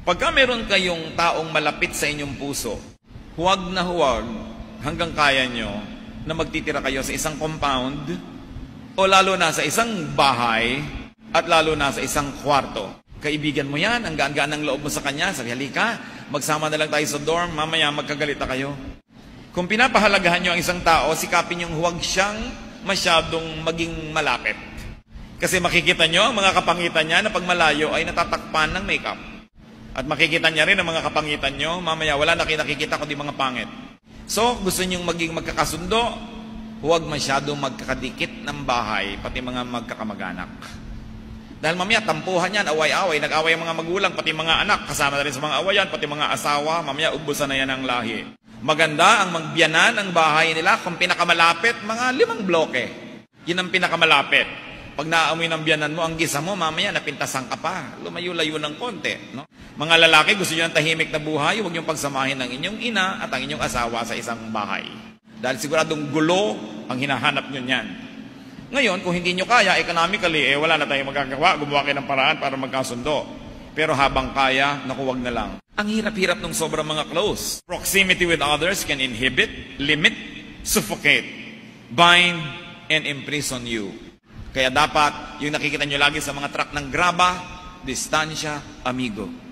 Pagka meron kayong taong malapit sa inyong puso, huwag na huwag hanggang kaya nyo na magtitira kayo sa isang compound o lalo na sa isang bahay at lalo na sa isang kwarto. Kaibigan mo yan, ang gaan-gaan ng loob mo sa kanya, sabi, halika, magsama na lang tayo sa dorm, mamaya magkagalita kayo. Kung pinapahalagahan nyo ang isang tao, sikapin yung huwag siyang masyadong maging malapit. Kasi makikita nyo ang mga kapangitan niya na pag malayo ay natatakpan ng makeup. At makikita niya rin ang mga kapangitan nyo, mamaya wala na nakikita kundi mga pangit. So, gusto nyong maging magkakasundo, huwag masyadong magkakadikit ng bahay, pati mga magkakamag-anak. Dahil mamaya, tampuhan yan, away-away, nag-away ang mga magulang, pati mga anak, kasama na rin sa mga awayan, pati mga asawa, mamaya ubusan na yan ang lahi. Maganda ang magbiyanan ang bahay nila kung pinakamalapit, mga 5 bloke. Yun ang pinakamalapit. Pag naaamoy ng biyanan mo, ang gisa mo, mamaya napintasan ka pa. Lumayo-layo ng konti. No? Mga lalaki, gusto nyo ng tahimik na buhay, huwag nyo pagsamahin ng inyong ina at ang inyong asawa sa isang bahay. Dahil siguradong gulo ang hinahanap nyo niyan. Ngayon, kung hindi nyo kaya, economically, wala na tayong magagawa, gumawa kayo ng paraan para magkasundo. Pero habang kaya, naku, wag na lang. Ang hirap-hirap ng sobrang mga close. Proximity with others can inhibit, limit, suffocate, bind, and imprison you. Kaya dapat, yung nakikita nyo lagi sa mga truck ng graba, distansya, amigo.